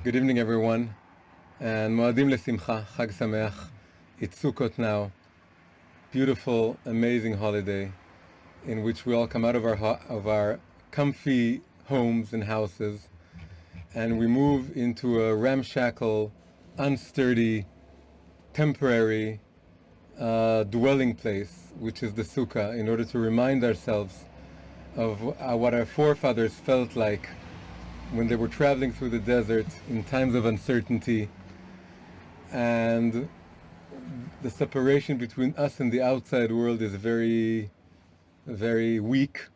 Good evening, everyone, and Moadim Lesimcha, Chag Sameach. It's Sukkot now. Beautiful, amazing holiday in which we all come out of our comfy homes and houses, and we move into a ramshackle, unsturdy, temporary dwelling place, which is the Sukkah, in order to remind ourselves of what our forefathers felt like when they were traveling through the desert in times of uncertainty, and the separation between us and the outside world is very, very weak.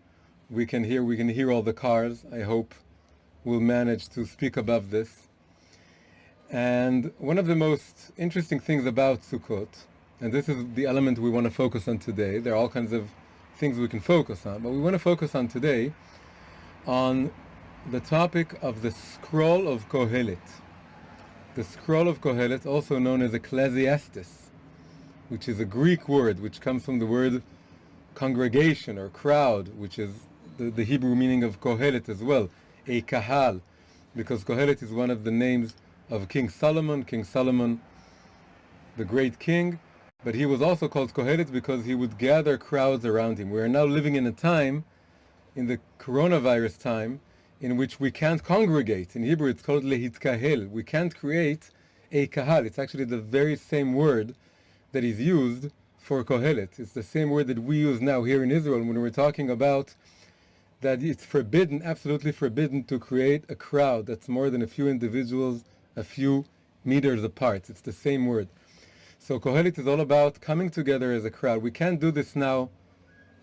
We can hear all the cars. I hope we'll manage to speak above this. And one of the most interesting things about Sukkot, and this is the element we want to focus on today, there are all kinds of things we can focus on, but we want to focus on today on the topic of the scroll of Kohelet. The scroll of Kohelet, also known as Ecclesiastes, which is a Greek word which comes from the word congregation or crowd, which is the Hebrew meaning of Kohelet as well, a kahal, because Kohelet is one of the names of King Solomon, the great king, but he was also called Kohelet because he would gather crowds around him. We are now living in a time, in the coronavirus time, in which we can't congregate. In Hebrew it's called lehitkahel. We can't create a kahal. It's actually the very same word that is used for Kohelet. It's the same word that we use now here in Israel when we're talking about that it's forbidden, absolutely forbidden, to create a crowd that's more than a few individuals, a few meters apart. It's the same word. So Kohelet is all about coming together as a crowd. We can't do this now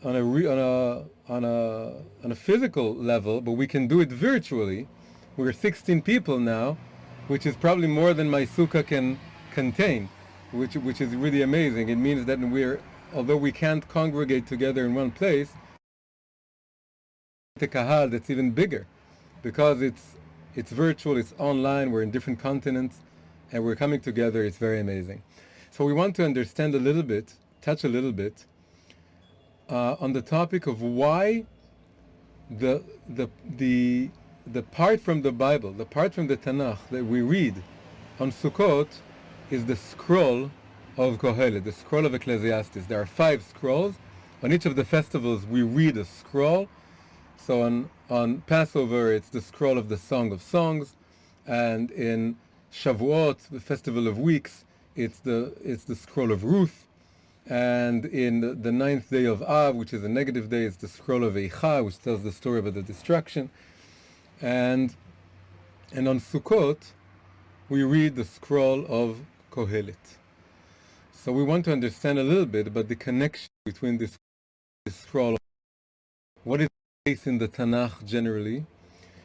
on a physical level, but we can do it virtually. We're 16 people now, which is probably more than my sukkah can contain, which is really amazing. It means that although we can't congregate together in one place, the kahal that's even bigger, because it's virtual, it's online, we're in different continents, and we're coming together. It's very amazing. So we want to understand a little bit, touch a little bit on the topic of why the part from the Bible, the part from the Tanakh that we read on Sukkot is the scroll of Kohelet, the scroll of Ecclesiastes. There are 5 scrolls. On each of the festivals we read a scroll. So on Passover it's the scroll of the Song of Songs, and in Shavuot, the Festival of Weeks, it's the scroll of Ruth. And in the 9th day of Av, which is a negative day, it's the scroll of Eicha, which tells the story about the destruction. And on Sukkot, we read the scroll of Kohelet. So we want to understand a little bit about the connection between this scroll. What is the place in the Tanakh generally?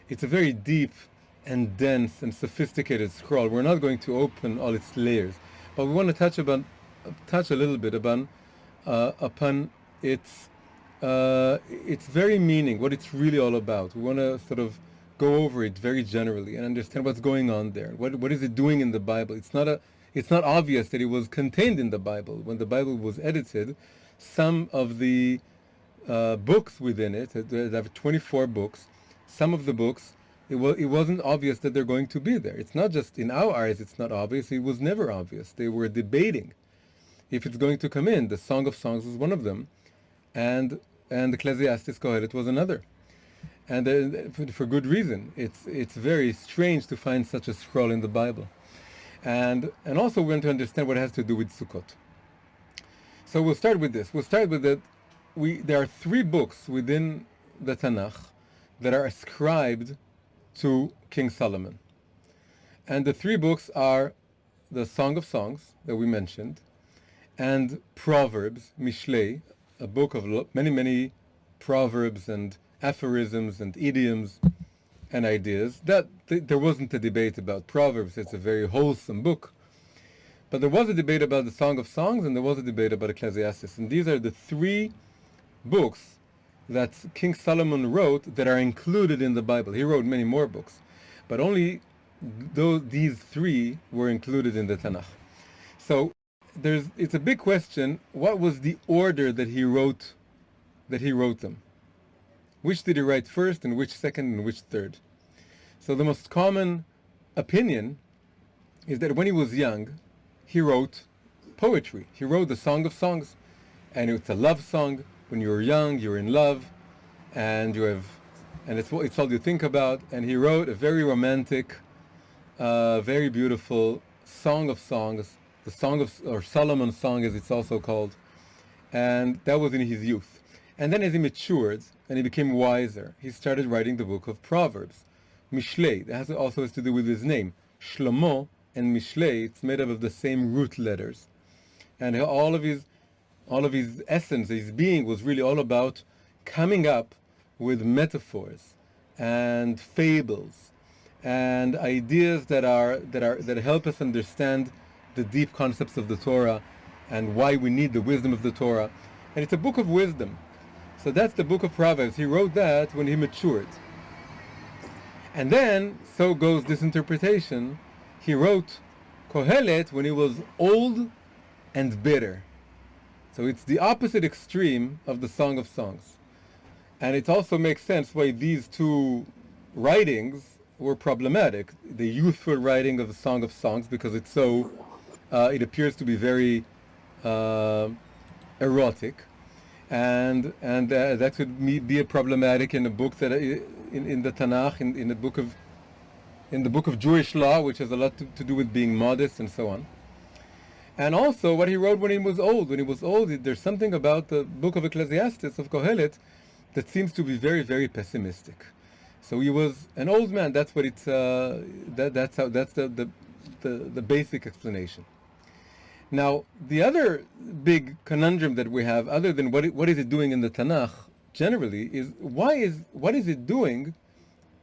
It's a very deep and dense and sophisticated scroll. We're not going to open all its layers, but we want to touch a little bit upon its very meaning, what it's really all about. We want to sort of go over it very generally and understand what's going on there. What is it doing in the Bible? It's not obvious that it was contained in the Bible. When the Bible was edited, some of the books within it, there have 24 books, some of the books, it wasn't obvious that they're going to be there. It's not just in our eyes it's not obvious, it was never obvious. They were debating if it's going to come in. The Song of Songs was one of them, and Ecclesiastes Kohelet was another, and for good reason. It's very strange to find such a scroll in the Bible, and also we want to understand what it has to do with Sukkot. So we'll start with this. We'll start with that. There are 3 books within the Tanakh that are ascribed to King Solomon, and the 3 books are the Song of Songs that we mentioned, and Proverbs, Mishlei, a book of many proverbs and aphorisms and idioms and ideas. There wasn't a debate about Proverbs. It's a very wholesome book. But there was a debate about the Song of Songs, and there was a debate about Ecclesiastes. And these are the 3 books that King Solomon wrote that are included in the Bible. He wrote many more books, but only these 3 were included in the Tanakh. So it's a big question. What was the order that he wrote them? Which did he write first, and which second, and which third? So the most common opinion is that when he was young, he wrote poetry. He wrote the Song of Songs, and it's a love song. When you're young, you're in love, and it's all you think about. And he wrote a very romantic, very beautiful Song of Songs, the Song of, or Solomon's Song as it's also called, and that was in his youth. And then as he matured and he became wiser, he started writing the book of Proverbs, Mishlei. That also has to do with his name, Shlomo and Mishlei. It's made up of the same root letters, and all of his essence, his being, was really all about coming up with metaphors and fables and ideas that help us understand the deep concepts of the Torah and why we need the wisdom of the Torah. And it's a book of wisdom. So that's the book of Proverbs. He wrote that when he matured. And then, so goes this interpretation, he wrote Kohelet when he was old and bitter. So it's the opposite extreme of the Song of Songs. And it also makes sense why these two writings were problematic. The youthful writing of the Song of Songs, because it's so, it appears to be very erotic, and that could be a problematic in a book that in the Tanakh, in the book of Jewish law, which has a lot to do with being modest and so on. And also what he wrote when he was old. When he was old, there's something about the book of Ecclesiastes of Kohelet that seems to be very, very pessimistic. So he was an old man. That's what it's. That's the basic explanation. Now, the other big conundrum that we have, other than what is it doing in the Tanakh generally, is what is it doing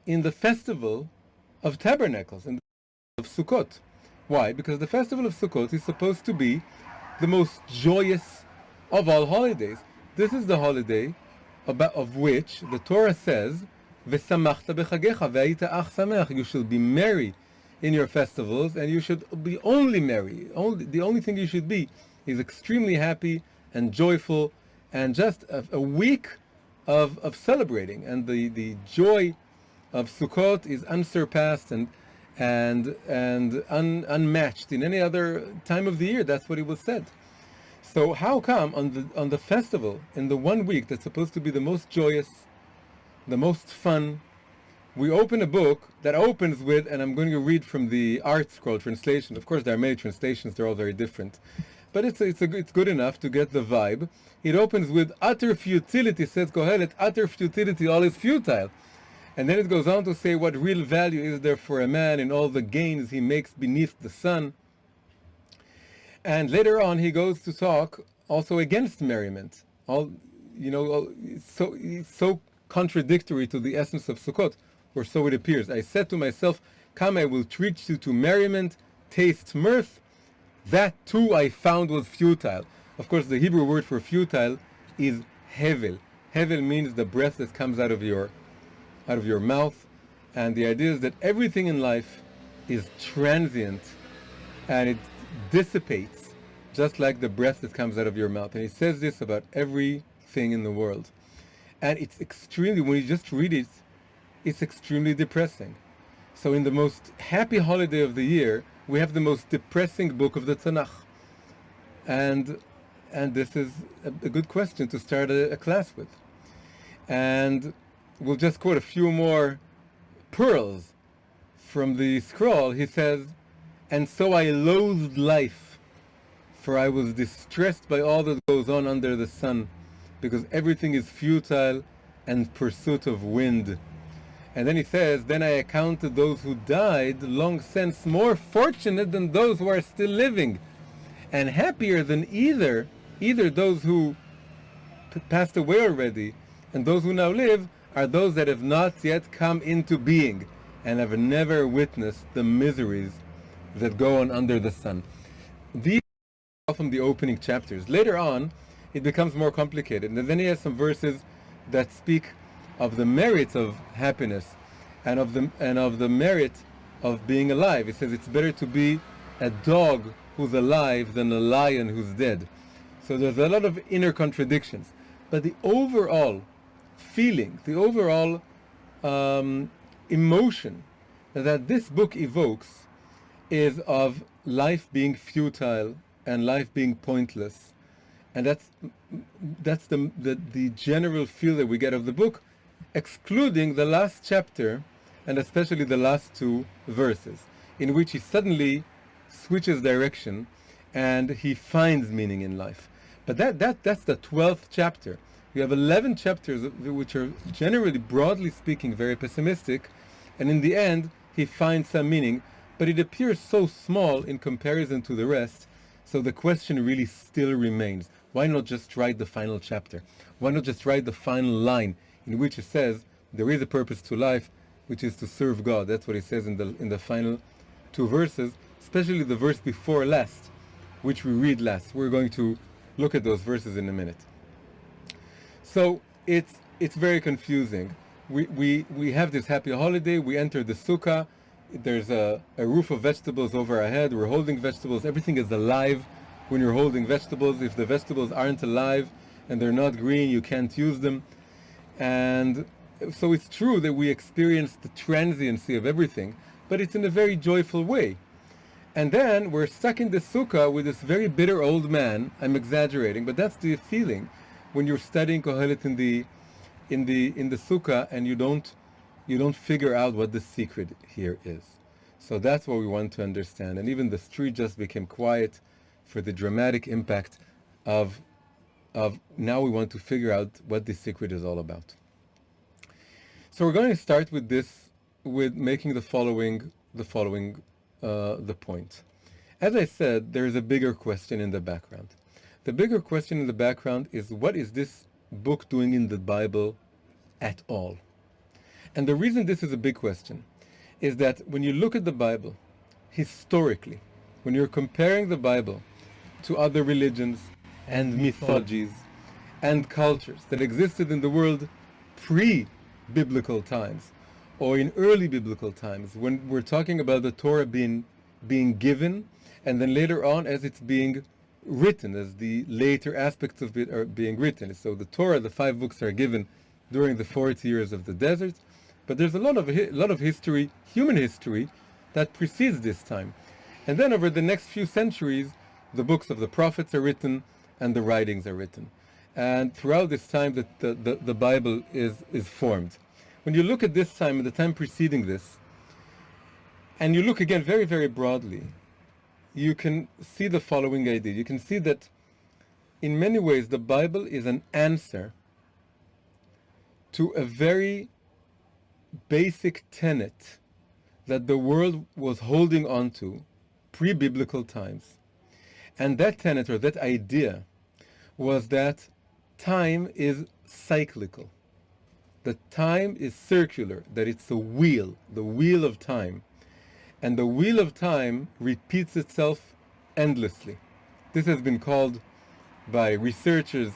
in the festival of Tabernacles, in the of Sukkot? Why? Because the festival of Sukkot is supposed to be the most joyous of all holidays. This is the holiday of which the Torah says, "V'samachta b'chagecha v'ayita ach sameach." You shall be merry in your festivals, and you should be only merry. The only thing you should be is extremely happy and joyful, and just a week of celebrating. And the joy of Sukkot is unsurpassed and unmatched in any other time of the year. That's what it was said. So how come on the festival, in the 1 week that's supposed to be the most joyous, the most fun, we open a book that opens with, and I'm going to read from the Art Scroll translation. Of course, there are many translations; they're all very different, but it's good enough to get the vibe. It opens with utter futility, says Kohelet. Utter futility, all is futile, and then it goes on to say what real value is there for a man in all the gains he makes beneath the sun. And later on, he goes to talk also against merriment. So contradictory to the essence of Sukkot. Or so it appears. I said to myself, "Come, I will treat you to merriment, taste mirth." That too I found was futile. Of course, the Hebrew word for futile is hevel. Hevel means the breath that comes out of your mouth. And the idea is that everything in life is transient, and it dissipates, just like the breath that comes out of your mouth. And he says this about everything in the world. And it's extremely, when you just read it, it's extremely depressing. So in the most happy holiday of the year, we have the most depressing book of the Tanakh. And this is a good question to start a class with. And we'll just quote a few more pearls from the scroll. He says, "And so I loathed life, for I was distressed by all that goes on under the sun, because everything is futile and pursuit of wind." And then he says, "Then I accounted those who died long since more fortunate than those who are still living, and happier than either those who passed away already and those who now live are those that have not yet come into being and have never witnessed the miseries that go on under the sun." These are from the opening chapters. Later on, it becomes more complicated. And then he has some verses that speak of the merits of happiness and of the merit of being alive. He says it's better to be a dog who's alive than a lion who's dead. So there's a lot of inner contradictions. But the overall feeling, the overall emotion that this book evokes is of life being futile and life being pointless. And that's the general feel that we get of the book, excluding the last chapter, and especially the last two verses, in which he suddenly switches direction and he finds meaning in life. But that's the 12th chapter. We have 11 chapters which are generally, broadly speaking, very pessimistic, and in the end he finds some meaning, but it appears so small in comparison to the rest, so the question really still remains. Why not just write the final chapter? Why not just write the final line in which it says there is a purpose to life, which is to serve God? That's what it says in the final two verses, especially the verse before last, which we read last. We're going to look at those verses in a minute. So it's very confusing. We have this happy holiday. We enter the Sukkah. There's a roof of vegetables over our head. We're holding vegetables. Everything is alive when you're holding vegetables. If the vegetables aren't alive and they're not green, you can't use them. And so it's true that we experience the transiency of everything, but it's in a very joyful way. And then we're stuck in the Sukkah with this very bitter old man. I'm exaggerating, but that's the feeling when you're studying Kohelet in the Sukkah and you don't figure out what the secret here is. So that's what we want to understand. And even the street just became quiet for the dramatic impact of now we want to figure out what this secret is all about. So we're going to start with this, with making the following the point. As I said, there is a bigger question in the background. The bigger question in the background is, what is this book doing in the Bible at all? And the reason this is a big question is that when you look at the Bible, historically, when you're comparing the Bible to other religions and mythologies and cultures that existed in the world pre-biblical times or in early biblical times, when we're talking about the Torah being given, and then later on as it's being written, as the later aspects of it are being written. So the Torah, the 5 books, are given during the 40 years of the desert, but there's a lot of history, human history, that precedes this time. And then over the next few centuries, the books of the prophets are written and the writings are written. And throughout this time that the Bible is formed. When you look at this time and the time preceding this, and you look again very, very broadly, you can see the following idea. You can see that in many ways the Bible is an answer to a very basic tenet that the world was holding on to pre-biblical times. And that tenet, or that idea, was that time is cyclical, that time is circular, that it's a wheel, the wheel of time. And the wheel of time repeats itself endlessly. This has been called by researchers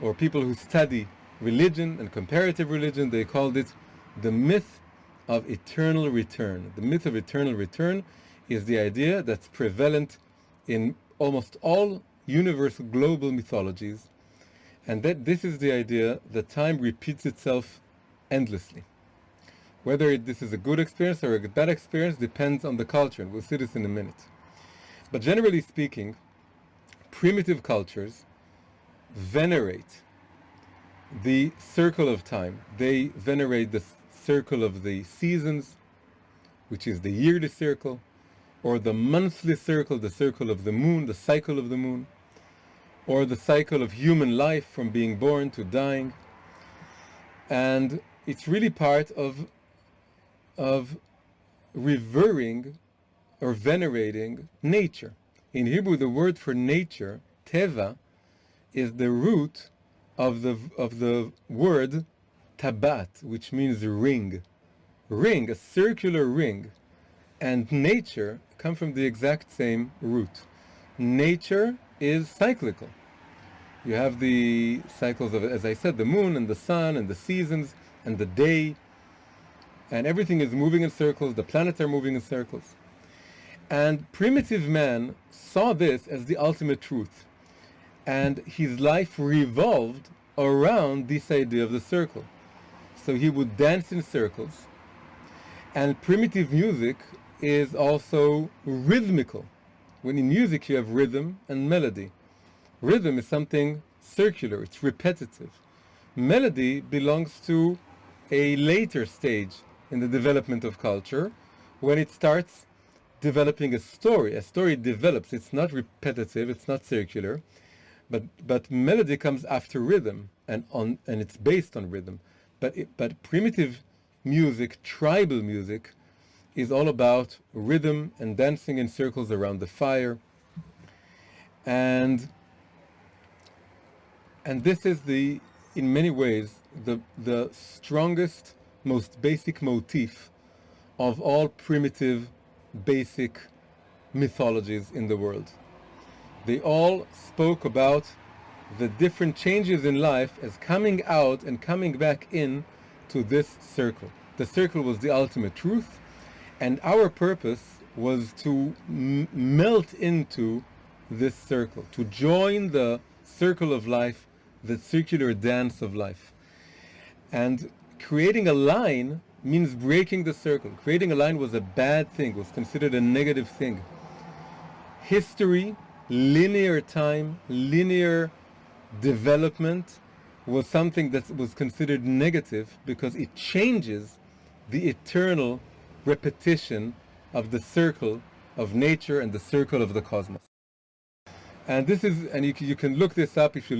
or people who study religion and comparative religion, they called it the myth of eternal return. The myth of eternal return is the idea that's prevalent in almost all universal global mythologies, and that this is the idea that time repeats itself endlessly. Whether this is a good experience or a bad experience depends on the culture, and we'll see this in a minute. But generally speaking, primitive cultures venerate the circle of time. They venerate the circle of the seasons, which is the yearly circle, or the monthly circle, the circle of the moon, the cycle of the moon, or the cycle of human life from being born to dying. And it's really part of revering or venerating nature. In Hebrew, the word for nature, teva, is the root of the word tabat, which means ring. Ring, a circular ring. And nature come from the exact same root. Nature is cyclical. You have the cycles of, as I said, the moon and the sun and the seasons and the day, and everything is moving in circles, the planets are moving in circles. And primitive man saw this as the ultimate truth, and his life revolved around this idea of the circle. So he would dance in circles, And primitive music is also rhythmical. When in music you have rhythm and melody. Rhythm is something circular, it's repetitive. Melody belongs to a later stage in the development of culture, when it starts developing a story. A story develops, it's not repetitive, it's not circular, but melody comes after rhythm, and it's based on rhythm. But primitive music, tribal music, is all about rhythm and dancing in circles around the fire. And this is in many ways, the strongest, most basic motif of all primitive, basic mythologies in the world. They all spoke about the different changes in life as coming out and coming back in to this circle. The circle was the ultimate truth, and our purpose was to melt into this circle, to join the circle of life, the circular dance of life. And creating a line means breaking the circle. Creating a line was a bad thing, was considered a negative thing. History, linear time, linear development was something that was considered negative because it changes the eternal repetition of the circle of nature and the circle of the cosmos. And this is, and you can look this up if you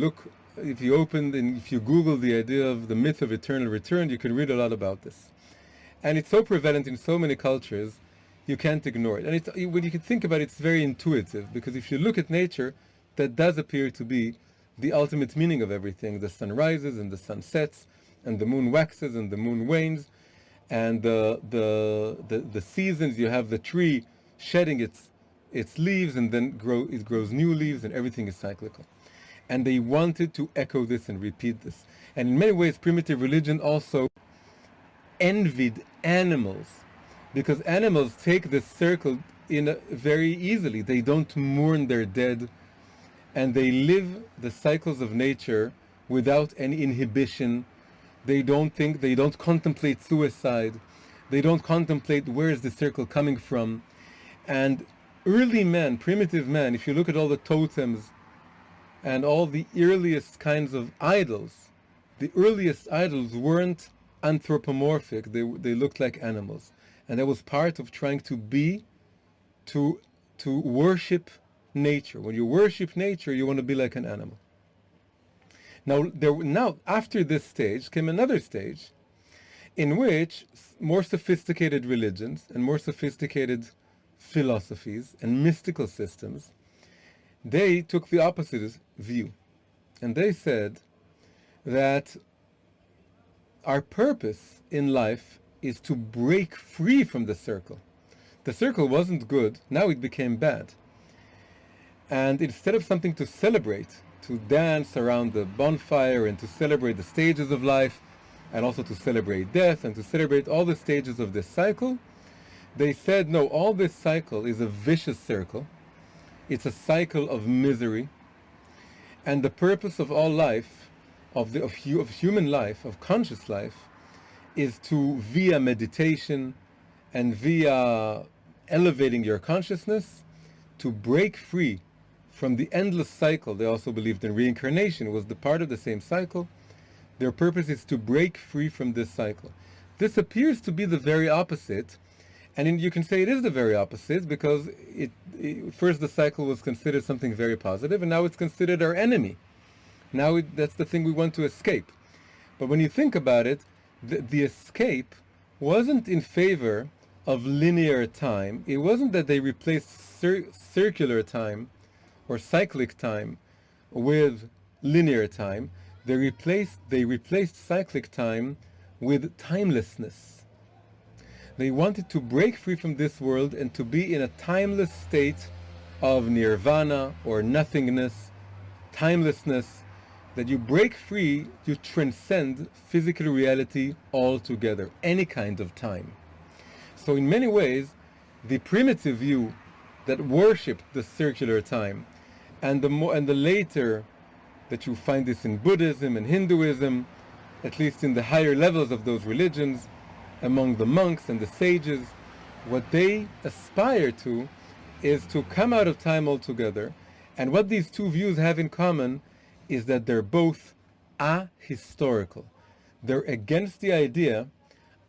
Google the idea of the myth of eternal return, you can read a lot about this. And it's so prevalent in so many cultures, you can't ignore it. And when you can think about it, it's very intuitive, because if you look at nature, that does appear to be the ultimate meaning of everything. The sun rises and the sun sets, and the moon waxes and the moon wanes, and the seasons, you have the tree shedding its leaves, and then it grows new leaves, and everything is cyclical. And they wanted to echo this and repeat this. And in many ways, primitive religion also envied animals, because animals take this circle very easily. They don't mourn their dead, and they live the cycles of nature without any inhibition. They don't contemplate suicide. They don't contemplate where is the circle coming from. And early man, primitive man, if you look at all the totems and all the earliest kinds of idols, the earliest idols weren't anthropomorphic. They looked like animals. And that was part of trying to worship nature. When you worship nature, you want to be like an animal. Now, after this stage came another stage in which more sophisticated religions and more sophisticated philosophies and mystical systems, they took the opposite view. And they said that our purpose in life is to break free from the circle. The circle wasn't good, now it became bad. And instead of something to celebrate, to dance around the bonfire and to celebrate the stages of life, and also to celebrate death and to celebrate all the stages of this cycle, they said, no, all this cycle is a vicious circle. It's a cycle of misery. And the purpose of all life, of human life, of conscious life, is to, via meditation and via elevating your consciousness, to break free from the endless cycle. They also believed in reincarnation, was the part of the same cycle. Their purpose is to break free from this cycle. This appears to be the very opposite, and you can say it is the very opposite, because first the cycle was considered something very positive, and now it's considered our enemy. Now that's the thing we want to escape. But when you think about it, the escape wasn't in favor of linear time. It wasn't that they replaced circular time or cyclic time with linear time. They replaced cyclic time with timelessness. They wanted to break free from this world and to be in a timeless state of nirvana or nothingness, timelessness, that you break free, you transcend physical reality altogether, any kind of time. So in many ways, the primitive view that worshipped the circular time, and the later, that you find this in Buddhism and Hinduism, at least in the higher levels of those religions, among the monks and the sages. What they aspire to is to come out of time altogether. And what these two views have in common is that they're both ahistorical. They're against the idea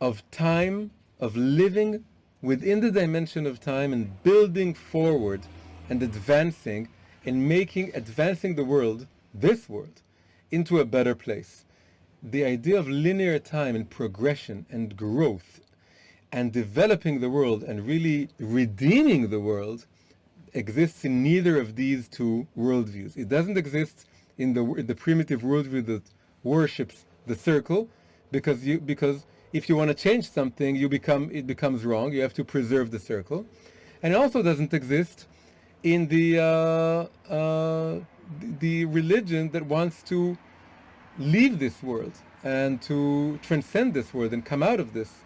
of time, of living within the dimension of time and building forward and advancing and advancing the world, this world, into a better place. The idea of linear time and progression and growth and developing the world and really redeeming the world exists in neither of these two worldviews. It doesn't exist in the primitive worldview that worships the circle, because if you want to change something, it becomes wrong. You have to preserve the circle. And it also doesn't exist in the religion that wants to leave this world and to transcend this world and come out of this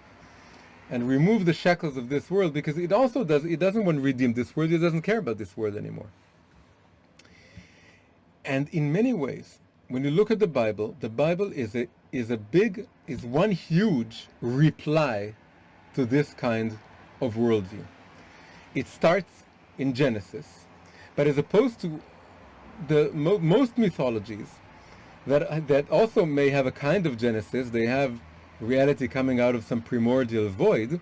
and remove the shackles of this world, because it doesn't want to redeem this world. It doesn't care about this world anymore. And in many ways, when you look at the Bible is one huge reply to this kind of worldview. It starts in Genesis, but as opposed to the most mythologies that also may have a kind of Genesis, they have reality coming out of some primordial void.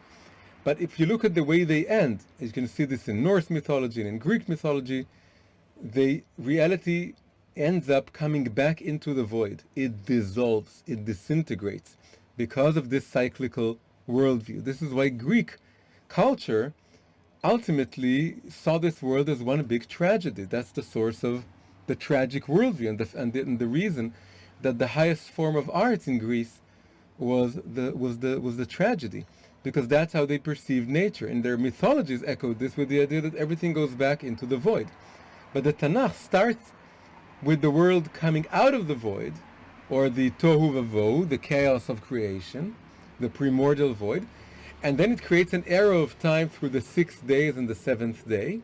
But if you look at the way they end, you can see this in Norse mythology and in Greek mythology, reality ends up coming back into the void. It dissolves, it disintegrates because of this cyclical worldview. This is why Greek culture ultimately saw this world as one big tragedy. That's the source of the tragic worldview, and the reason that the highest form of art in Greece was the tragedy, because that's how they perceived nature. And their mythologies echoed this with the idea that everything goes back into the void. But the Tanakh starts with the world coming out of the void, or the tohu vavohu, the chaos of creation, the primordial void, and then it creates an arrow of time through the 6 days and the 7th day,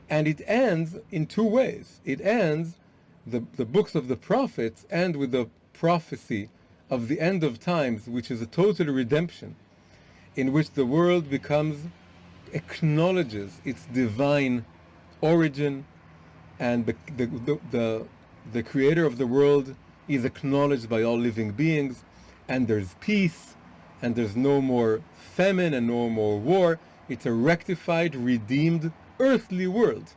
and it ends in two ways. It ends, the books of the prophets end with the prophecy of the end of times, which is a total redemption, in which the world acknowledges its divine origin, and the creator of the world is acknowledged by all living beings, and there's peace, and there's no more famine and no more war. It's a rectified, redeemed, earthly world.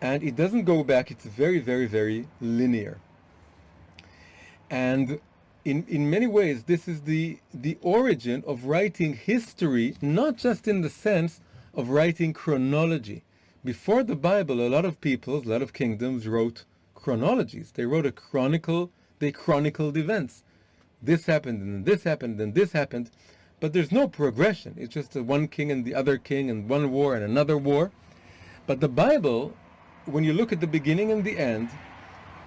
And it doesn't go back. It's very, very, very linear. And in many ways, this is the origin of writing history, not just in the sense of writing chronology. Before the Bible, a lot of peoples, a lot of kingdoms wrote chronologies. They wrote they chronicled events. This happened, and this happened, and this happened. But there's no progression. It's just one king and the other king, and one war and another war. But the Bible, when you look at the beginning and the end,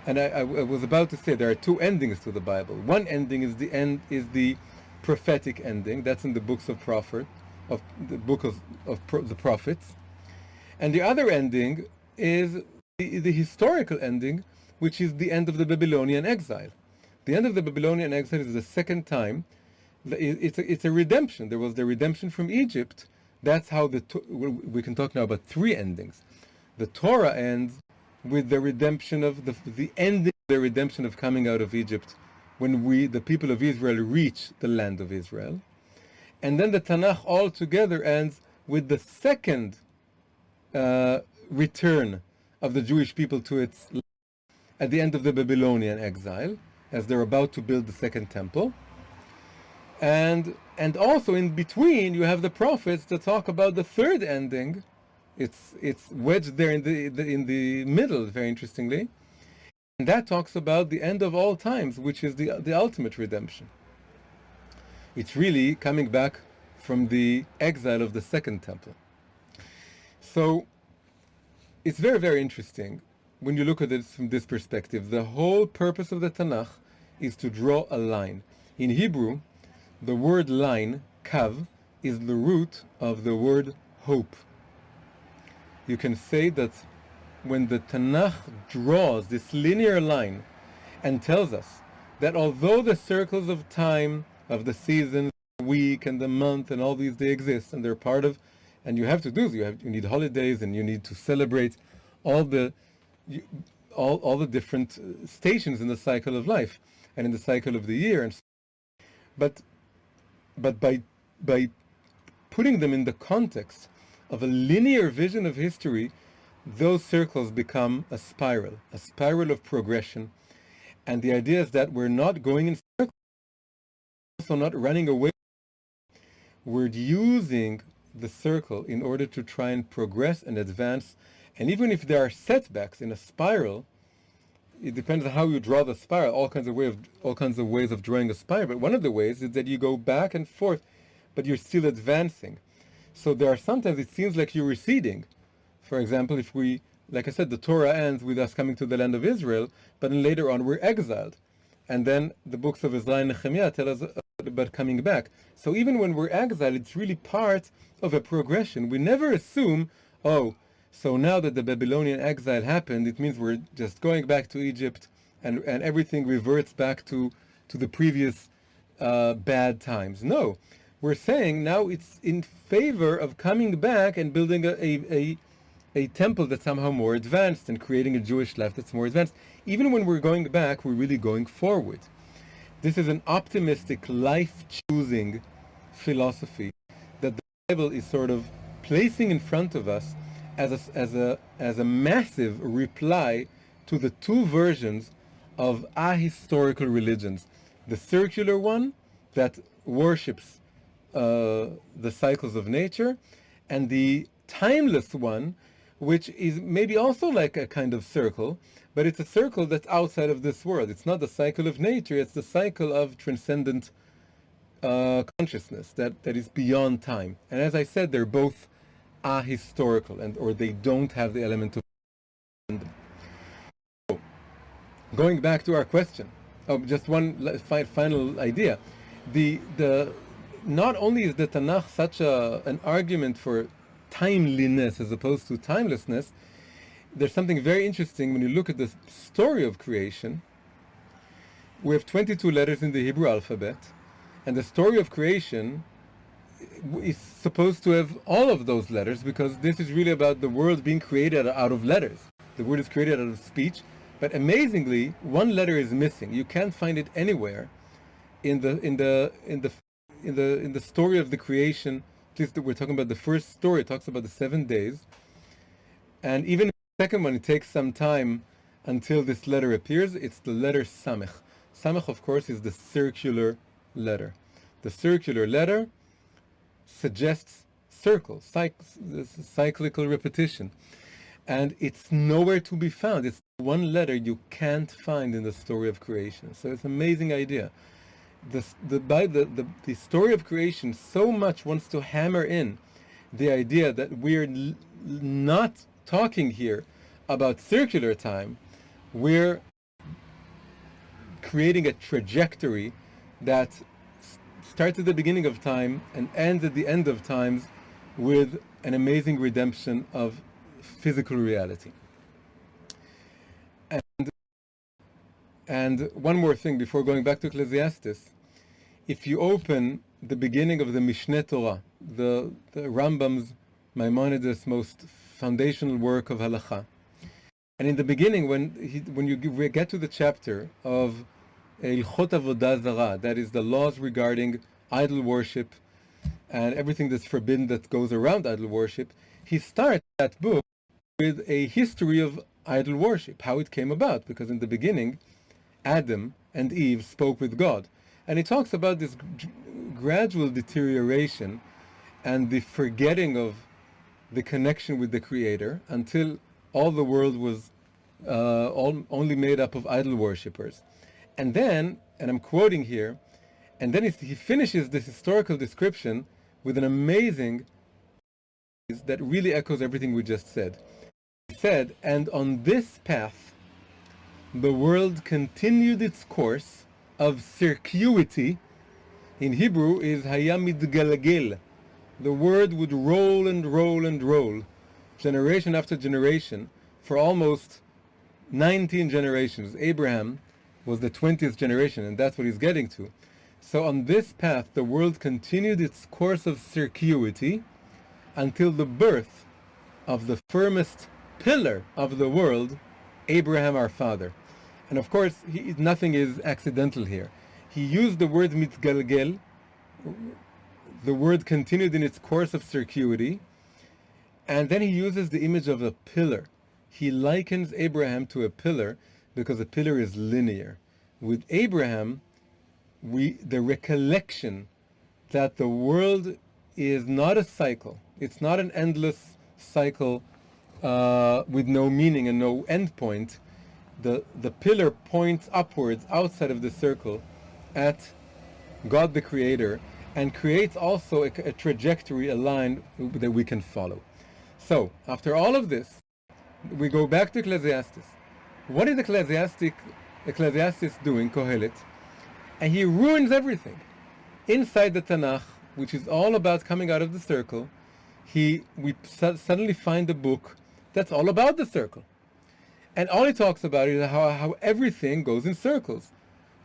and I was about to say there are two endings to the Bible. One ending is the prophetic ending. That's in the books of the book of the prophets. And the other ending is the historical ending, which is the end of the Babylonian exile. The end of the Babylonian exile is the second time. It's a redemption. There was the redemption from Egypt. That's how we can talk now about three endings. The Torah ends with the redemption of the ending, the redemption of coming out of Egypt, when the people of Israel reach the land of Israel. And then the Tanakh altogether ends with the second return of the Jewish people to its land at the end of the Babylonian exile, as they're about to build the second temple. And also in between you have the prophets that talk about the third ending. It's wedged there in the middle, very interestingly. And that talks about the end of all times, which is the ultimate redemption. It's really coming back from the exile of the second temple. So it's very, very interesting when you look at it from this perspective. The whole purpose of the Tanakh is to draw a line. In Hebrew, the word line, kav, is the root of the word hope. You can say that when the Tanakh draws this linear line and tells us that although the circles of time, of the seasons, week and the month and all these, they exist and they're part of, and you have to do, you need holidays and you need to celebrate all the all the different stations in the cycle of life and in the cycle of the year. And but by putting them in the context of a linear vision of history, those circles become a spiral of progression. And the idea is that we're not going in circles, also not running away. We're using the circle in order to try and progress and advance. And even if there are setbacks in a spiral, it depends on how you draw the spiral. All kinds of ways of drawing a spiral. But one of the ways is that you go back and forth, but you're still advancing. So there are sometimes it seems like you're receding. For example, if we, like I said, the Torah ends with us coming to the land of Israel, but then later on we're exiled. And then the books of Ezra and Nehemiah tell us about coming back. So even when we're exiled, it's really part of a progression. We never assume, oh, so now that the Babylonian exile happened, it means we're just going back to Egypt and everything reverts back to the previous bad times. No, we're saying now it's in favor of coming back and building a temple that's somehow more advanced and creating a Jewish life that's more advanced. Even when we're going back, we're really going forward. This is an optimistic, life-choosing philosophy that the Bible is sort of placing in front of us as a massive reply to the two versions of ahistorical religions. The circular one that worships the cycles of nature, and the timeless one, which is maybe also like a kind of circle, but it's a circle that's outside of this world. It's not the cycle of nature, it's the cycle of transcendent consciousness that is beyond time. And as I said, they're both ahistorical, or they don't have the element of them. So, going back to our question, just one final idea. Not only is the Tanakh such an argument for timeliness as opposed to timelessness, there's something very interesting when you look at the story of creation. We have 22 letters in the Hebrew alphabet, and the story of creation is supposed to have all of those letters, because this is really about the world being created out of letters. The word is created out of speech, but amazingly, one letter is missing. You can't find it anywhere in the story of the creation. At least we're talking about the first story. It talks about the 7 days, and even the second one, it takes some time until this letter appears. It's the letter Samech. Samech, of course, is the circular letter. The circular letter suggests circles, cyclical repetition, and it's nowhere to be found. It's one letter you can't find in the story of creation. So it's an amazing idea. The story of creation so much wants to hammer in the idea that we're not talking here about circular time. We're creating a trajectory that starts at the beginning of time and ends at the end of times with an amazing redemption of physical reality. And one more thing before going back to Ecclesiastes. If you open the beginning of the Mishneh Torah, the Rambam's, Maimonides' most foundational work of halacha, and in the beginning, when you get to the chapter of Ilchot Avodah Zarah, that is the laws regarding idol worship and everything that's forbidden that goes around idol worship, he starts that book with a history of idol worship, how it came about, because in the beginning, Adam and Eve spoke with God. And he talks about this gradual deterioration and the forgetting of the connection with the Creator until all the world was only made up of idol worshippers. And then, and I'm quoting here, and then he finishes this historical description with an amazing that really echoes everything we just said. He said, and on this path, the world continued its course of circuity. In Hebrew is hayamid galagel. The word would roll and roll and roll, generation after generation, for almost 19 generations. Abraham was the 20th generation, and that's what he's getting to. So on this path, the world continued its course of circuity until the birth of the firmest pillar of the world, Abraham our father. And of course, nothing is accidental here. He used the word mitgalgel. The word continued in its course of circuity, and then he uses the image of a pillar. He likens Abraham to a pillar because a pillar is linear. With Abraham, the recollection that the world is not a cycle. It's not an endless cycle with no meaning and no end point. The pillar points upwards outside of the circle at God the Creator, and creates also a trajectory, a line that we can follow. So, after all of this, we go back to Ecclesiastes. What is Ecclesiastes doing, Kohelet? And he ruins everything. Inside the Tanakh, which is all about coming out of the circle, we suddenly find a book that's all about the circle. And all he talks about is how everything goes in circles.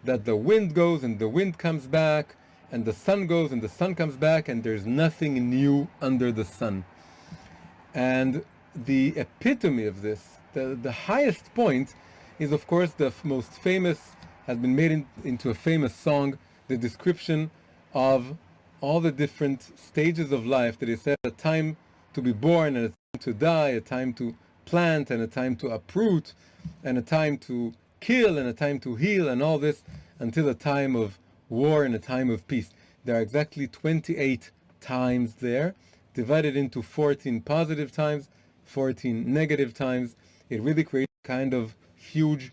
That the wind goes and the wind comes back, and the sun goes and the sun comes back, and there's nothing new under the sun. And the epitome of this, the highest point, is of course the most famous, has been made into a famous song, the description of all the different stages of life that is said, a time to be born and a time to die, a time to plant and a time to uproot, and a time to kill and a time to heal, and all this until a time of war and a time of peace. There are exactly 28 times there, divided into 14 positive times, 14 negative times. It really creates a kind of huge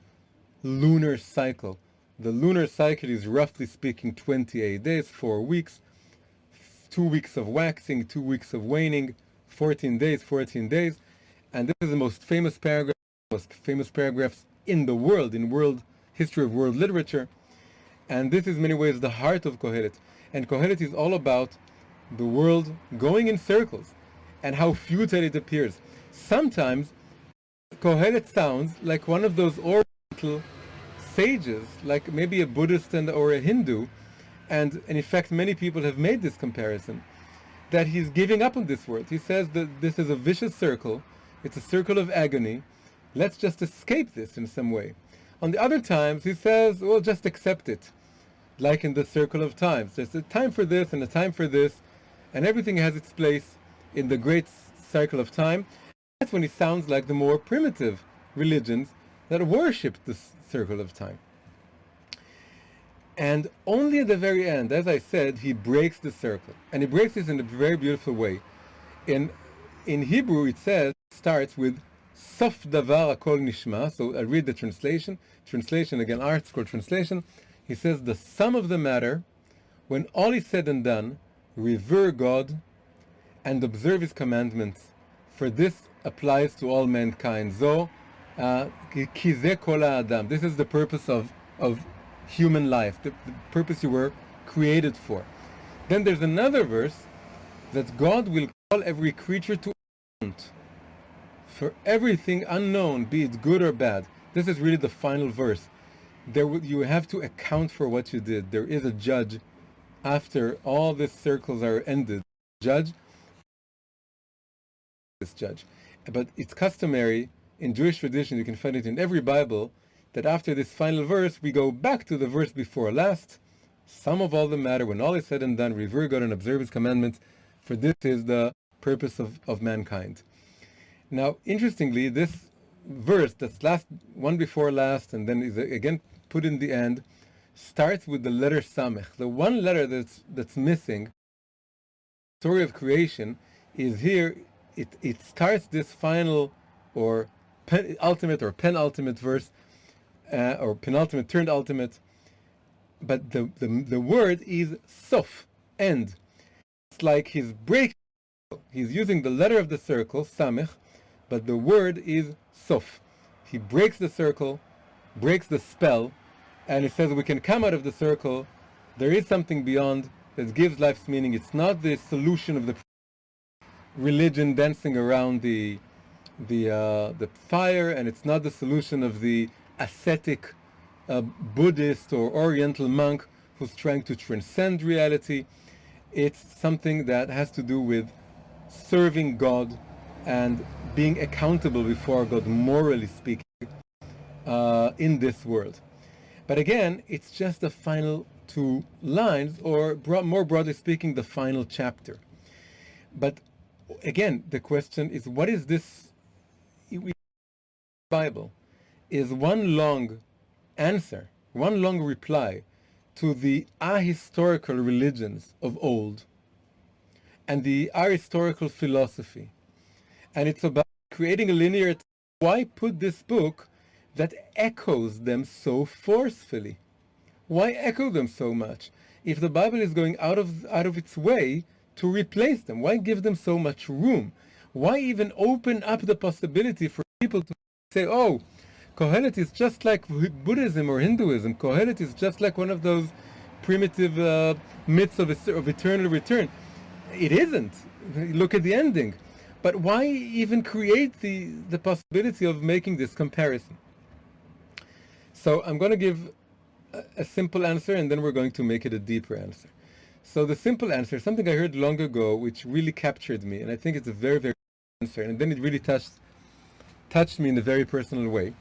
lunar cycle. The lunar cycle is roughly speaking 28 days, 4 weeks, 2 weeks of waxing, 2 weeks of waning, 14 days, 14 days. And this is the most famous paragraph, most famous paragraphs in the world, in world history of world literature. And this is in many ways the heart of Kohelet. And Kohelet is all about the world going in circles and how futile it appears. Sometimes Kohelet sounds like one of those Oriental sages, like maybe a Buddhist or a Hindu, and in fact many people have made this comparison, that he's giving up on this world. He says that this is a vicious circle, it's a circle of agony, let's just escape this in some way. On the other times he says, well, just accept it, like in the circle of times. There's a time for this and a time for this, and everything has its place in the great cycle of time. That's when he sounds like the more primitive religions that worship this circle of time. And only at the very end, as I said, he breaks the circle. And he breaks this in a very beautiful way. In Hebrew, it starts with Sof Davar Akol Nishma. So I read the translation. Translation, again, ArtScroll translation. He says, the sum of the matter, when all is said and done, revere God and observe His commandments, for this applies to all mankind. Zo, ki ze kol ha'adam. This is the purpose of human life, the purpose you were created for. Then there's another verse that God will call every creature to account for everything unknown, be it good or bad. This is really the final verse. You have to account for what you did. There is a judge after all these circles are ended. Judge, this judge. But it's customary in Jewish tradition, you can find it in every Bible, that after this final verse, we go back to the verse before last. Sum of all the matter, when all is said and done, revere God and observe His commandments, for this is the purpose of mankind. Now, interestingly, this verse, that's last one before last, and then is again put in the end, starts with the letter Samech. The one letter that's missing, story of creation, is here. It starts this final or ultimate or penultimate verse, or penultimate turned ultimate, but the word is sof, end. It's like he's breaking. He's using the letter of the circle, Samech, but the word is sof. He breaks the circle, breaks the spell, and he says we can come out of the circle. There is something beyond that gives life's meaning. It's not the solution of the religion dancing around the fire, and it's not the solution of the ascetic Buddhist or Oriental monk who's trying to transcend reality. It's something that has to do with serving God and being accountable before God, morally speaking, in this world. But again, it's just the final two lines, or more broadly speaking, the final chapter. But again, the question is, what is this? Bible is one long answer, one long reply to the ahistorical religions of old and the ahistorical philosophy. And it's about creating a linear. Why put this book that echoes them so forcefully? Why echo them so much? If the Bible is going out of its way to replace them, why give them so much room? Why even open up the possibility for people to say, oh, Kohelet is just like Buddhism or Hinduism. Kohelet is just like one of those primitive myths of eternal return. It isn't. Look at the ending. But why even create the possibility of making this comparison? So I'm going to give a simple answer, and then we're going to make it a deeper answer. So the simple answer, something I heard long ago, which really captured me, and I think it's a very, very good answer, and then it really touched me in a very personal way,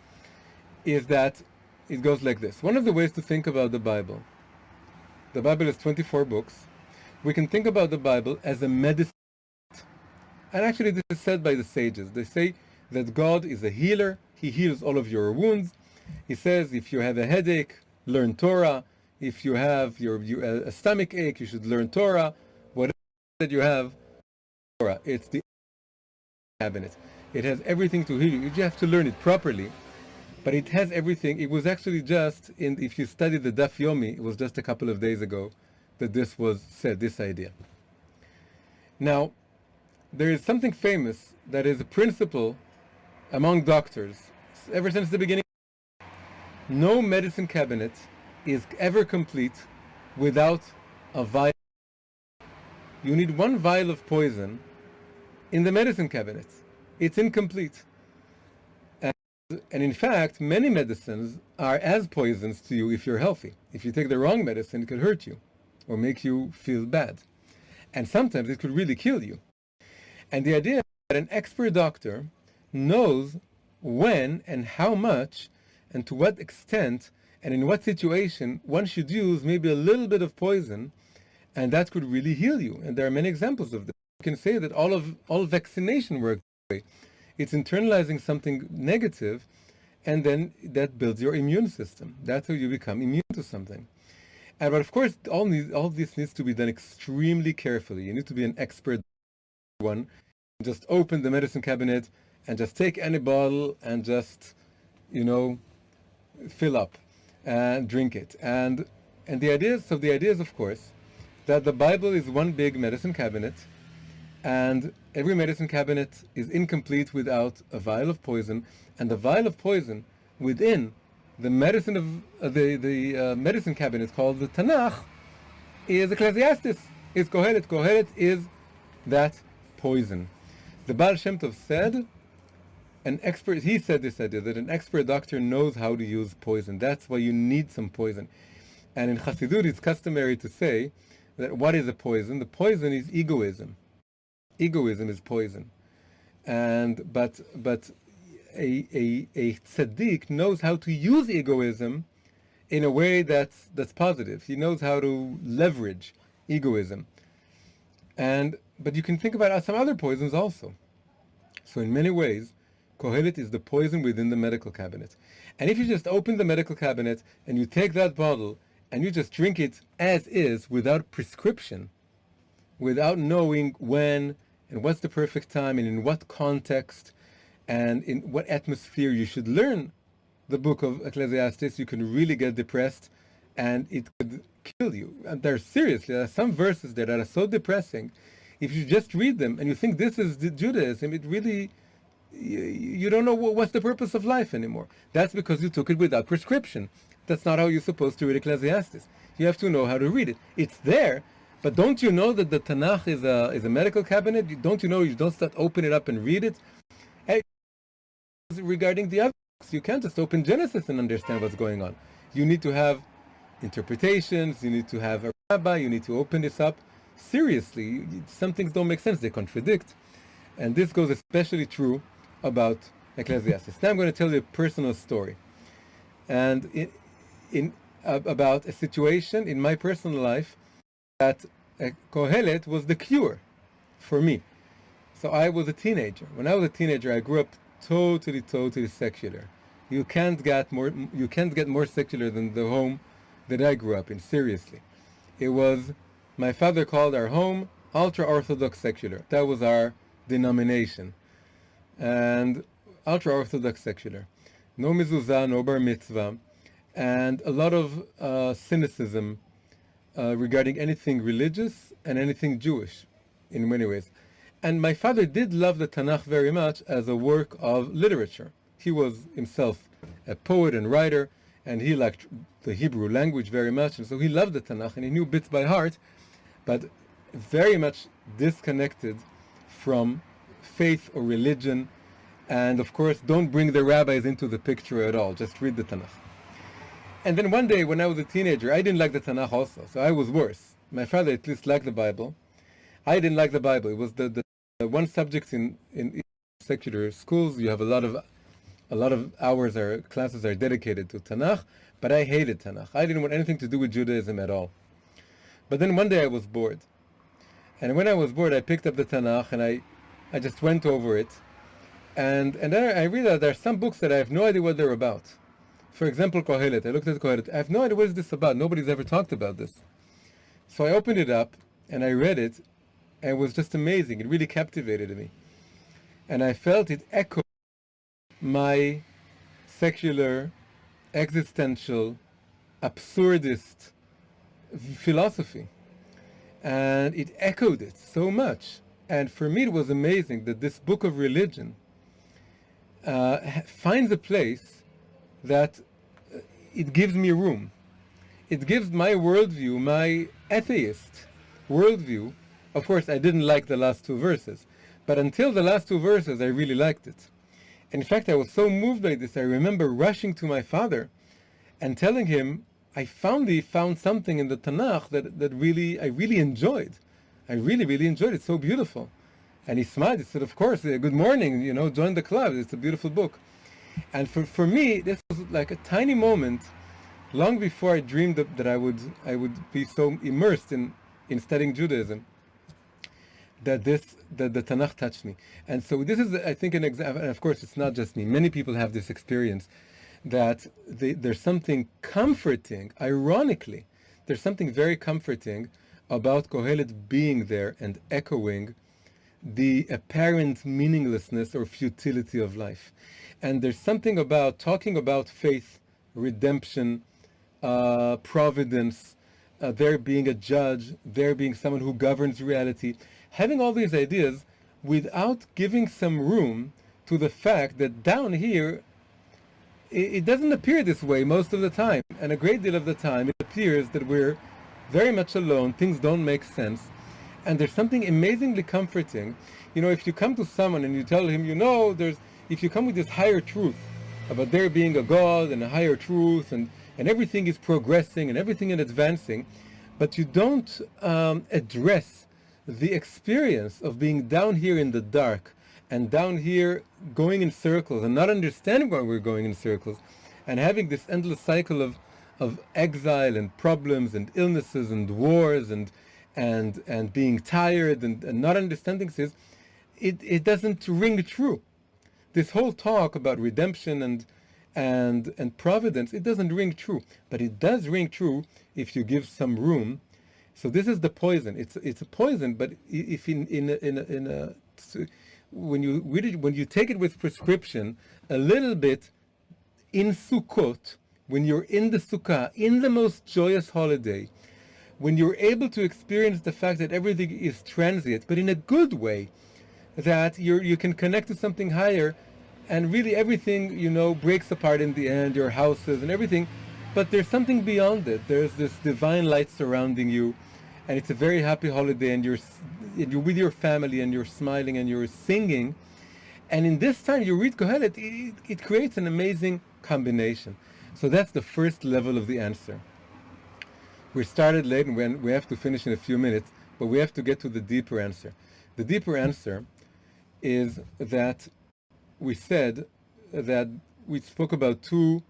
is that it goes like this. One of the ways to think about the Bible is 24 books. We can think about the Bible as a medicine. And actually this is said by the sages. They say that God is a healer. He heals all of your wounds. He says if you have a headache, learn Torah. If you have a stomach ache, you should learn Torah. Whatever that you have, Torah. It's the cabinet. It has everything to heal you. You just have to learn it properly. But it has everything. It was actually just, if you study the Daf Yomi, it was just a couple of days ago that this was said, this idea. Now, there is something famous that is a principle among doctors ever since the beginning. No medicine cabinet is ever complete without a vial. You need one vial of poison in the medicine cabinet. It's incomplete. And in fact, many medicines are as poisons to you if you're healthy. If you take the wrong medicine, it could hurt you or make you feel bad. And sometimes it could really kill you. And the idea is that an expert doctor knows when and how much and to what extent and in what situation one should use maybe a little bit of poison, and that could really heal you. And there are many examples of this. You can say that all vaccination works that way. It's internalizing something negative, and then that builds your immune system. That's how you become immune to something. But of course, all this needs to be done extremely carefully. You need to be an expert one. Just open the medicine cabinet and just take any bottle and just, fill up and drink it. And the idea is, of course, that the Bible is one big medicine cabinet, and every medicine cabinet is incomplete without a vial of poison, and the vial of poison within the medicine of the medicine cabinet called the Tanakh is Ecclesiastes, is Kohelet. Kohelet is that poison. The Baal Shem Tov said, he said this idea, that an expert doctor knows how to use poison. That's why you need some poison. And in Chassidut, it's customary to say that what is a poison? The poison is egoism. Egoism is poison. But a tzaddik knows how to use egoism in a way that's positive. He knows how to leverage egoism. But you can think about some other poisons also. So in many ways, Kohelet is the poison within the medical cabinet. And if you just open the medical cabinet and you take that bottle and you just drink it as is without prescription, without knowing when and what's the perfect time and in what context and in what atmosphere you should learn the book of Ecclesiastes, you can really get depressed and it could kill you. And there are some verses there that are so depressing. If you just read them and you think this is Judaism, it really, you don't know what's the purpose of life anymore. That's because you took it without prescription. That's not how you're supposed to read Ecclesiastes. You have to know how to read it. It's there, but don't you know that the Tanakh is a medical cabinet? Don't you know you don't start open it up and read it? And regarding the other books, you can't just open Genesis and understand what's going on. You need to have interpretations, you need to have a rabbi, you need to open this up seriously. Some things don't make sense, they contradict. And this goes especially true about Ecclesiastes. Now I'm going to tell you a personal story. And about a situation in my personal life that Kohelet was the cure for me. So I was a teenager. When I was a teenager, I grew up totally secular. You can't get more secular than the home that I grew up in, seriously. It was, my father called our home ultra-Orthodox secular. That was our denomination. And ultra-Orthodox secular. No mezuzah, no bar mitzvah, and a lot of cynicism regarding anything religious and anything Jewish, in many ways. And my father did love the Tanakh very much as a work of literature. He was himself a poet and writer, and he liked the Hebrew language very much, and so he loved the Tanakh, and he knew bits by heart, but very much disconnected from faith or religion. And of course, don't bring the rabbis into the picture at all. Just read the Tanakh. And then one day, when I was a teenager, I didn't like the Tanakh also, so I was worse. My father at least liked the Bible. I didn't like the Bible. It was the one subject in secular schools. You have a lot of hours or classes are dedicated to Tanakh, but I hated Tanakh. I didn't want anything to do with Judaism at all. But then one day I was bored. And when I was bored, I picked up the Tanakh and I just went over it. And then I realized there are some books that I have no idea what they're about. For example, Kohelet. I looked at Kohelet. I have no idea what is this about. Nobody's ever talked about this. So I opened it up and I read it, and it was just amazing. It really captivated me. And I felt it echo my secular, existential, absurdist philosophy. And it echoed it so much. And for me it was amazing that this book of religion finds a place that it gives me room. It gives my worldview, my atheist worldview. Of course, I didn't like the last two verses, but until the last two verses, I really liked it. In fact, I was so moved by this, I remember rushing to my father and telling him, I found something in the Tanakh that I really enjoyed. I really enjoyed it. It's so beautiful. And he smiled. He said, of course, good morning, join the club. It's a beautiful book. And for me, this was like a tiny moment, long before I dreamed that I would be so immersed in studying Judaism, that the Tanakh touched me. And so this is, I think, an example, and of course it's not just me, many people have this experience, that there's something comforting, ironically, there's something very comforting about Kohelet being there and echoing the apparent meaninglessness or futility of life. And there's something about talking about faith, redemption, providence, there being a judge, there being someone who governs reality, having all these ideas without giving some room to the fact that down here, it doesn't appear this way most of the time. And a great deal of the time, it appears that we're very much alone, things don't make sense. And there's something amazingly comforting. If you come to someone and you tell him, if you come with this higher truth about there being a God and a higher truth, and everything is progressing and everything is advancing, but you don't address the experience of being down here in the dark, and down here going in circles and not understanding why we're going in circles, and having this endless cycle of exile and problems and illnesses and wars and being tired and not understanding things, it doesn't ring true. This whole talk about redemption and providence, it doesn't ring true, but it does ring true if you give some room. So this is the poison. It's a poison, but if when you take it with prescription, a little bit in Sukkot, when you're in the Sukkah, in the most joyous holiday, when you're able to experience the fact that everything is transient, but in a good way, that you can connect to something higher, and really everything, breaks apart in the end, your houses and everything, but there's something beyond it. There's this divine light surrounding you, and it's a very happy holiday, and you're with your family, and you're smiling, and you're singing, and in this time you read Kohelet, it creates an amazing combination. So that's the first level of the answer. We started late and we have to finish in a few minutes, but we have to get to the deeper answer. The deeper answer is that we said that we spoke about two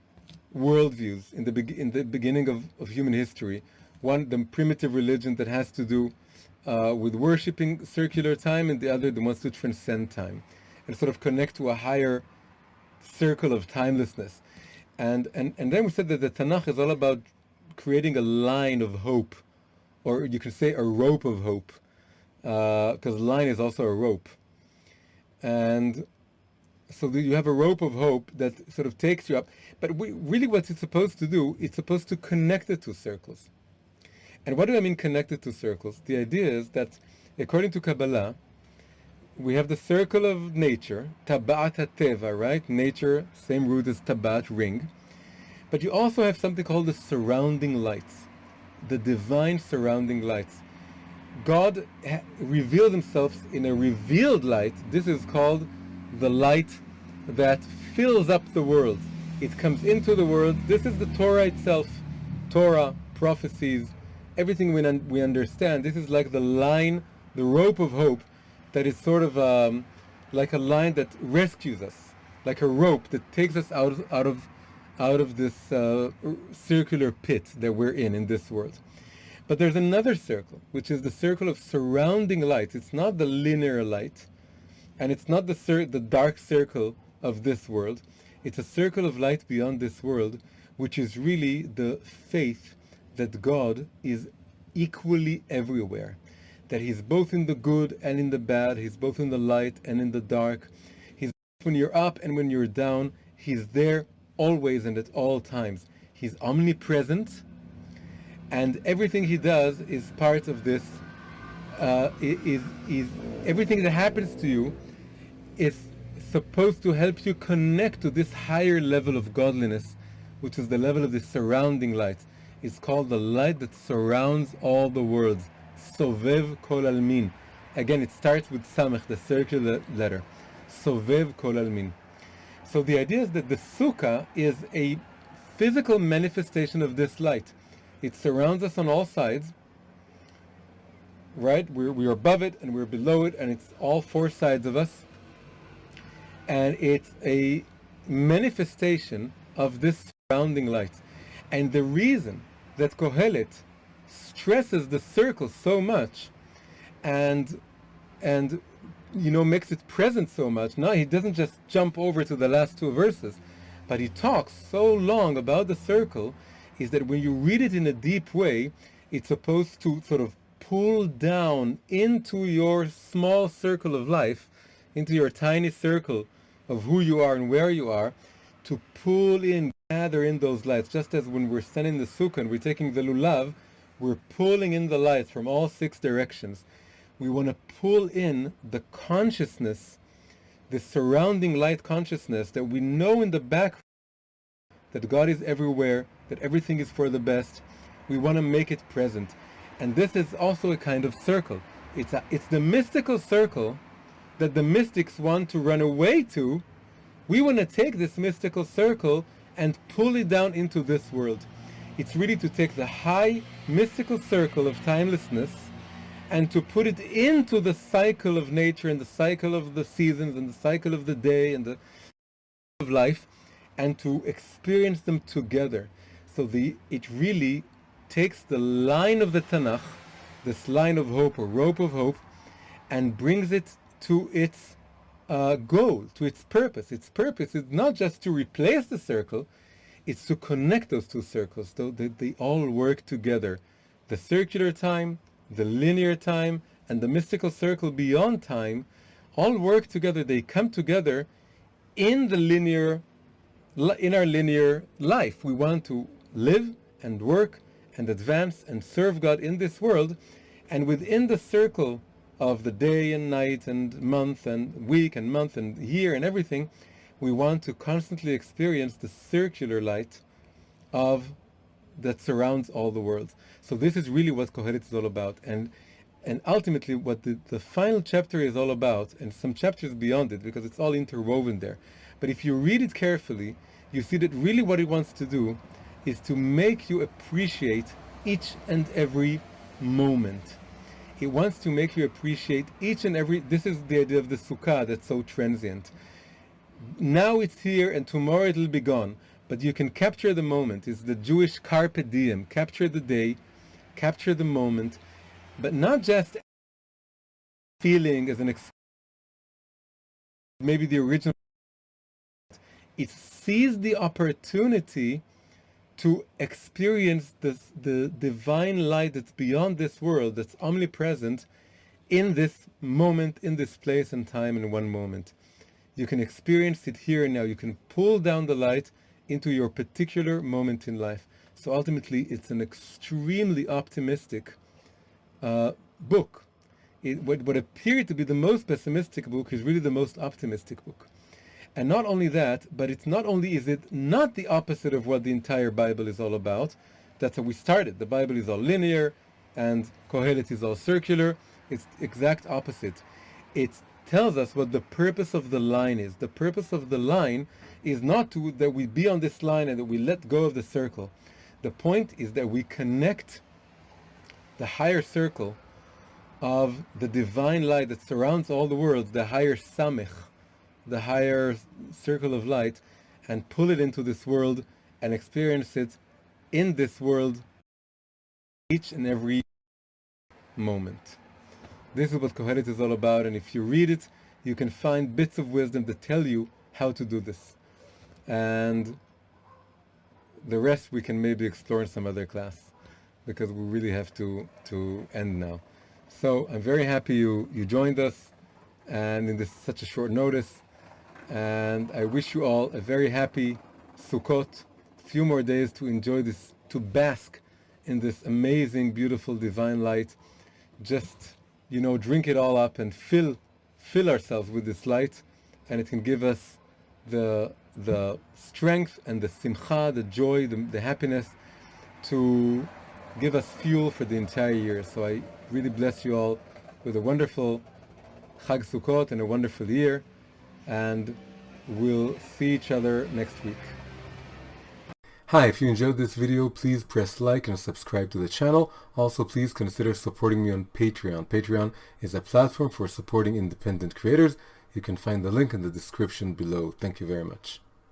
worldviews in the beginning of human history. One, the primitive religion that has to do with worshipping circular time, and the other, that wants to transcend time and sort of connect to a higher circle of timelessness. And then we said that the Tanakh is all about creating a line of hope, or you can say a rope of hope, because line is also a rope. And so you have a rope of hope that sort of takes you up. But really what it's supposed to do, it's supposed to connect the two circles. And what do I mean connected to circles? The idea is that according to Kabbalah, we have the circle of nature, Tabat HaTeva, right? Nature, same root as Tabat, ring. But you also have something called the surrounding lights, the divine surrounding lights. God reveals himself in a revealed light. This is called the light that fills up the world. It comes into the world. This is the Torah itself. Torah, prophecies, everything we understand. This is like the line, the rope of hope, that is sort of like a line that rescues us, like a rope that takes us out of this circular pit that we're in this world. But there's another circle, which is the circle of surrounding light. It's not the linear light, and it's not the dark circle of this world. It's a circle of light beyond this world, which is really the faith that God is equally everywhere, that he's both in the good and in the bad, he's both in the light and in the dark. He's when you're up and when you're down, he's there always and at all times. He's omnipresent, and everything he does is part of this. Is everything that happens to you is supposed to help you connect to this higher level of godliness, which is the level of the surrounding light. It's called the light that surrounds all the worlds. Sovev kol almin. Again, it starts with Samech, the circular letter. Sovev kol almin. So the idea is that the Sukkah is a physical manifestation of this light. It surrounds us on all sides, right? We're above it and we're below it, and it's all four sides of us. And it's a manifestation of this surrounding light. And the reason that Kohelet stresses the circle so much and makes it present so much. Now he doesn't just jump over to the last two verses, but he talks so long about the circle, is that when you read it in a deep way, it's supposed to sort of pull down into your small circle of life, into your tiny circle of who you are and where you are, to pull in, gather in those lights. Just as when we're standing in the sukkah and we're taking the lulav, we're pulling in the lights from all six directions. We want to pull in the consciousness, the surrounding light consciousness, that we know in the background that God is everywhere, that everything is for the best. We want to make it present. And this is also a kind of circle. It's the mystical circle that the mystics want to run away to. We want to take this mystical circle and pull it down into this world. It's really to take the high mystical circle of timelessness and to put it into the cycle of nature and the cycle of the seasons and the cycle of the day and the of life, and to experience them together. So it really takes the line of the Tanakh, this line of hope or rope of hope, and brings it to its goal, to its purpose. Its purpose is not just to replace the circle, it's to connect those two circles so that they all work together. The circular time, the linear time, and the mystical circle beyond time all work together. They come together in our linear life. We want to live and work and advance and serve God in this world, and within the circle of the day and night and month and week and month and year and everything, we want to constantly experience the circular light that surrounds all the worlds. So this is really what Kohelet is all about, and ultimately what the final chapter is all about, and some chapters beyond it, because it's all interwoven there. But if you read it carefully, you see that really what it wants to do is to make you appreciate each and every moment. It wants to make you appreciate each and every. This is the idea of the Sukkah that's so transient. Now it's here and tomorrow it'll be gone. But you can capture the moment. It's the Jewish carpe diem. Capture the day, capture the moment, but not just feeling as an maybe the original. It sees the opportunity to experience the divine light that's beyond this world, that's omnipresent in this moment, in this place and time, in one moment. You can experience it here and now. You can pull down the light into your particular moment in life. So ultimately, it's an extremely optimistic book. What appeared to be the most pessimistic book is really the most optimistic book. And not only that, but it's not only is it not the opposite of what the entire Bible is all about. That's how we started. The Bible is all linear, and Kohelet is all circular. It's the exact opposite. It tells us what the purpose of the line is. The purpose of the line is not that we be on this line and that we let go of the circle. The point is that we connect the higher circle of the divine light that surrounds all the worlds, the higher samech, the higher circle of light, and pull it into this world and experience it in this world each and every moment. This is what Kohelet is all about, and if you read it, you can find bits of wisdom that tell you how to do this. And the rest we can maybe explore in some other class, because we really have to end now. So I'm very happy you joined us, and in such a short notice. And I wish you all a very happy Sukkot, a few more days to enjoy this, to bask in this amazing, beautiful, divine light. Just, drink it all up and fill ourselves with this light, and it can give us the strength and the simcha, the joy, the happiness, to give us fuel for the entire year. So I really bless you all with a wonderful Chag Sukkot and a wonderful year, and we'll see each other next week. Hi, if you enjoyed this video, please press like and subscribe to the channel. Also, please consider supporting me on Patreon. Patreon is a platform for supporting independent creators. You can find the link in the description below. Thank you very much.